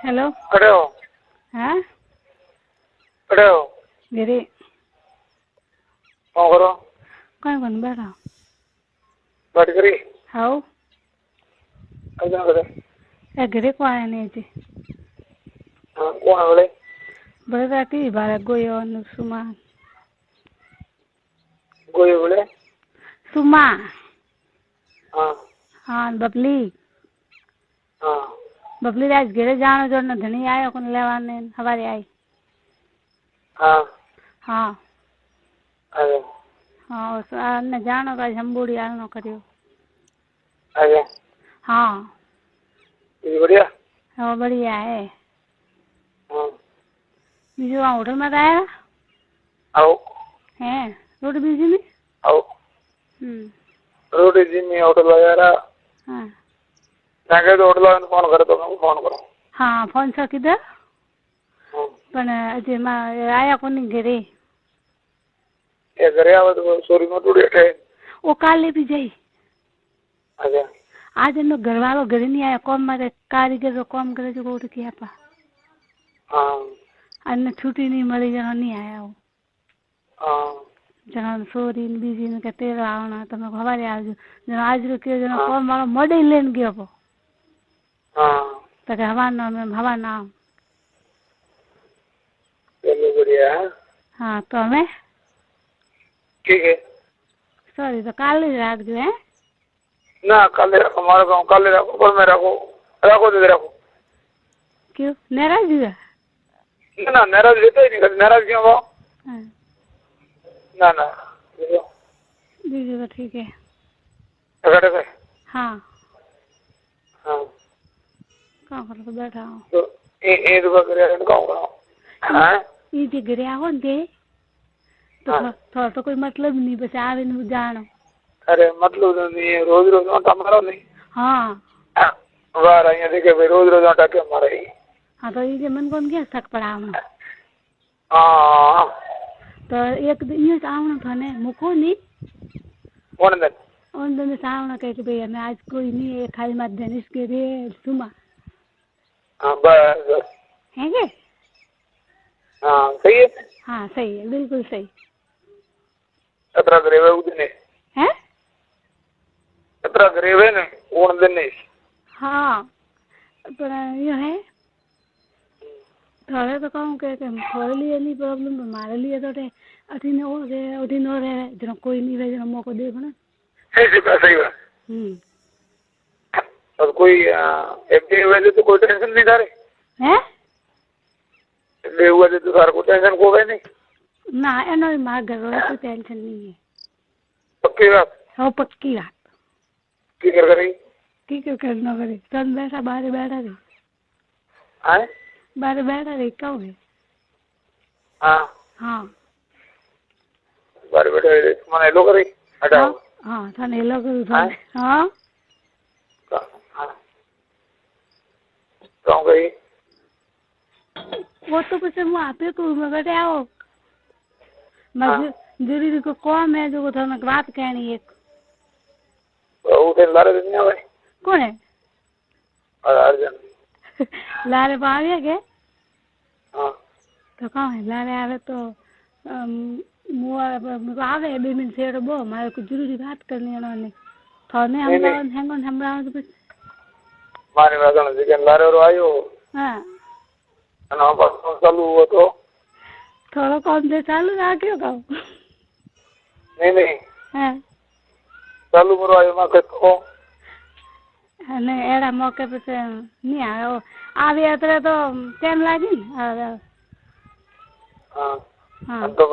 hello खड़े हो हाँ खड़े हो घरे कौन करो कौन कौन बैठा बैठ करी हाउ अजना करे ए घरे को आया नहीं थे हाँ कौन है बोले बड़े राती बारह गोयो न सुमा गोये बोले सुमा हाँ हाँ बबली हाँ बबली राज घरे जानो जो न धनी आयो कोन लेवाने हवारे आई हाँ हाँ अरे हाँ उस ने जानो का जम्बूड़ी आनो करियो अरे हाँ ये बढ़िया हाँ बढ़िया है हाँ बीजू वहाँ होटल में आया आओ है रोटी बीजी में आओ रोटी जिम्मी होटल वगैरह हाँ जाके तो होटल वाले फोन करे तो मैं फोन करूँ हाँ फोन सर किधर हाँ पण अजय मां आया कोनी घरे ये घरे आवे तो सोरी में टूटे थे वो काले भी जाई अच्छा आज एनो घरवालो घरे नहीं आया कोम मारे कारीगर रो काम करे जो कोट किया पा हाँ अन्न छुट्टी नहीं मળી जनो नहीं आया वो हाँ जनो सोरी ने बीजी ने कहते आवना तमे हवारे आवजो जनो आज रो के जनो कोम वालो मोडे लेन गयो पो हाँ तो के हवा ना चलो बढ़िया है हाँ तो हमें ठीक है सॉरी तो काले राख जो है ना काले रखो हमारे गाँव काले रखो पर मैं रखो रखो दे रखो क्यों नाराज हुआ ना नाराज रहता ही नहीं कभी नाराज क्यों हो हाँ ना ना बीजू तो ठीक है टका टका हाँ हाँ कहाँ कर तो बैठा हूँ तो ये तो करे गाँव गाँव हाँ ये जे घरे आओ दे तो थोड़ा तो कोई मतलब नहीं बस आवे न जानो अरे मतलब नहीं है रोज रोज आटा मारो नहीं हाँ वाह यहाँ देखे भाई रोज रोज आटा क्यों मारे हाँ तो ये मन कौन क्या थक पड़ा हूँ हाँ तो एक दिन ये आवना था ने मुको नहीं कौन दिन उन दिन से आवना कह के भैया मैं आज कोई नहीं है खाली मत देने इसके रे सुमा हाँ बस है क्या हाँ सही है हाँ सही है बिल्कुल सही कतरा करेवे उस दिन है कतरा करेवे ने उन दिन नहीं हाँ पर ये है थोड़े तो कहूँ के थोड़े लिए नहीं प्रॉब्लम हमारे लिए तो अठीने हो गए अठीने हो रहे जनो कोई नहीं रहे जनो मौको देखो ना सही बात और कोई एमपी हुए तो कोई टेंशन नहीं था रे हैं ले हुआ तो सारा कोई टेंशन को गए नहीं ना एनो मार घर वाला कोई टेंशन नहीं है पक्की बात हाँ पक्की बात की कर रही की क्यों करना करे तन बैठा बाहर बैठा रही हाँ बाहर बैठा रही कब है हाँ हाँ बारे बैठे मैंने लो करी हटाओ हाँ थाने लो करूँ थाने हाँ कौन गई वो तो कुछ मुँह आपे को मगर आओ जरूरी को कौन है जो थाने बात कहनी है उठे लारे दिन नहीं आवे कौन है अर्जन लारे पावे के हाँ तो कौन है लारे आवे तो मुँह आवे 2 मिनट से बो मारे कुछ जरूरी बात करनी है उन्होंने थाने हम तो कुछ मारे वाला जिकन लारे और आयो हाँ ना बस चालू हुआ तो थोड़ा कौन से चालू रखियो का नहीं हाँ चालू करो आयो मैं कहता नहीं एड़ा मौके पे से नहीं आयो आवे तो टाइम लागी हाँ हाँ तो